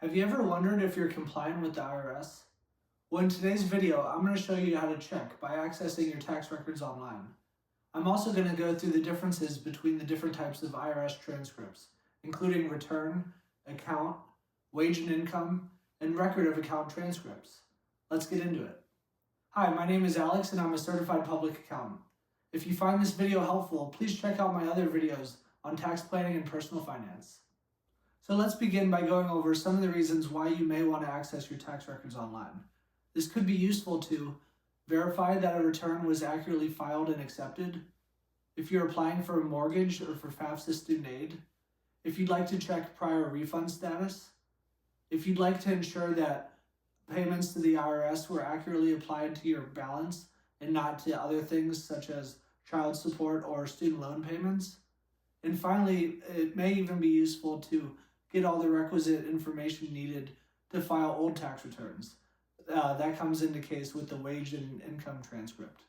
Have you ever wondered if you're compliant with the IRS? Well, in today's video, I'm going to show you how to check by accessing your tax records online. I'm also going to go through the differences between the different types of IRS transcripts, including return, account, wage and income, and record of account transcripts. Let's get into it. Hi, my name is Alex and I'm a certified public accountant. If you find this video helpful, please check out my other videos on tax planning and personal finance. So let's begin by going over some of the reasons why you may want to access your tax records online. This could be useful to verify that a return was accurately filed and accepted, if you're applying for a mortgage or for FAFSA student aid, if you'd like to check prior refund status, if you'd like to ensure that payments to the IRS were accurately applied to your balance and not to other things such as child support or student loan payments. And finally, it may even be useful to get all the requisite information needed to file old tax returns. That comes into case with the wage and income transcript.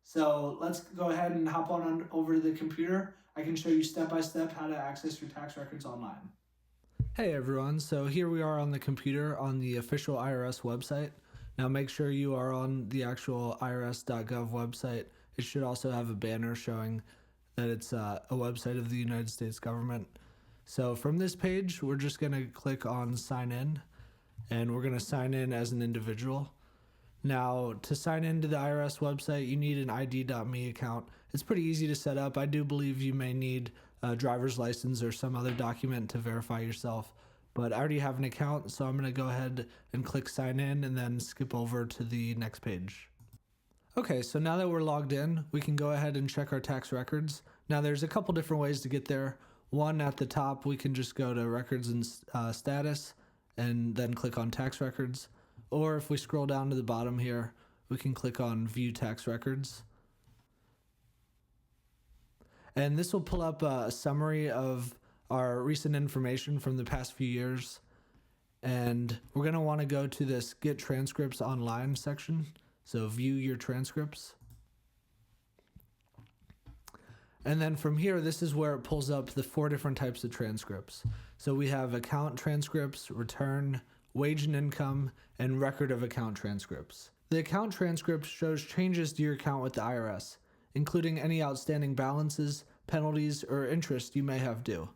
So let's go ahead and hop on over to the computer. I can show you step-by-step how to access your tax records online. Hey everyone, so here we are on the computer on the official IRS website. Now make sure you are on the actual irs.gov website. It should also have a banner showing that it's a website of the United States government. So from this page, we're just going to click on sign in, and we're going to sign in as an individual. Now, to sign into the IRS website, you need an ID.me account. It's pretty easy to set up. I do believe you may need a driver's license or some other document to verify yourself, but I already have an account, so I'm going to go ahead and click sign in and then skip over to the next page. Okay, so now that we're logged in, we can go ahead and check our tax records. Now, there's a couple different ways to get there. One, at the top, we can just go to records and status and then click on tax records. Or if we scroll down to the bottom here, we can click on view tax records. And this will pull up a summary of our recent information from the past few years. And we're going to want to go to this Get Transcripts Online section. So view your transcripts. And then from here, this is where it pulls up the 4 different types of transcripts. So we have account transcripts, return, wage and income, and record of account transcripts. The account transcript shows changes to your account with the IRS, including any outstanding balances, penalties, or interest you may have due.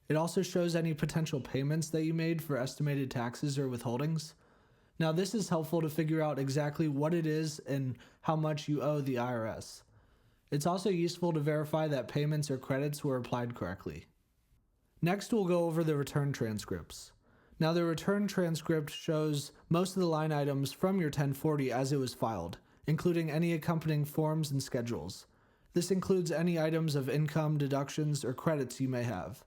It also shows any potential payments that you made for estimated taxes or withholdings. Now, this is helpful to figure out exactly what it is and how much you owe the IRS. It's also useful to verify that payments or credits were applied correctly. Next, we'll go over the return transcripts. Now, the return transcript shows most of the line items from your 1040 as it was filed, including any accompanying forms and schedules. This includes any items of income, deductions, or credits you may have.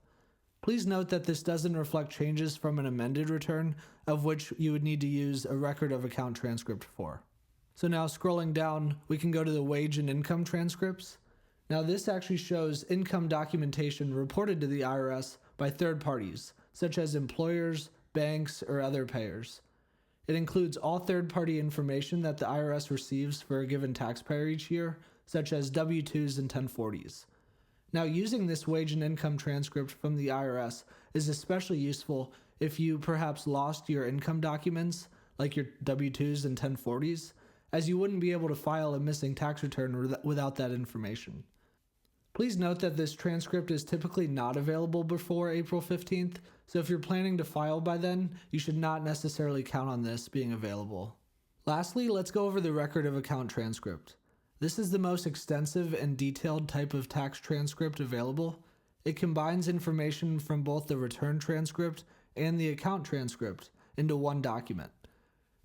Please note that this doesn't reflect changes from an amended return, of which you would need to use a record of account transcript for. So now scrolling down, we can go to the wage and income transcripts. Now this actually shows income documentation reported to the IRS by third parties, such as employers, banks, or other payers. It includes all third-party information that the IRS receives for a given taxpayer each year, such as W-2s and 1040s. Now, using this wage and income transcript from the IRS is especially useful if you perhaps lost your income documents, like your W-2s and 1040s, as you wouldn't be able to file a missing tax return without that information. Please note that this transcript is typically not available before April 15th, so if you're planning to file by then, you should not necessarily count on this being available. Lastly, let's go over the record of account transcript. This is the most extensive and detailed type of tax transcript available. It combines information from both the return transcript and the account transcript into one document.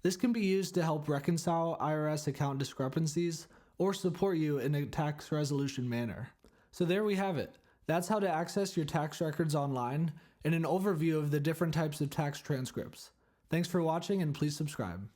This can be used to help reconcile IRS account discrepancies or support you in a tax resolution manner. So there we have it. That's how to access your tax records online and an overview of the different types of tax transcripts. Thanks for watching and please subscribe.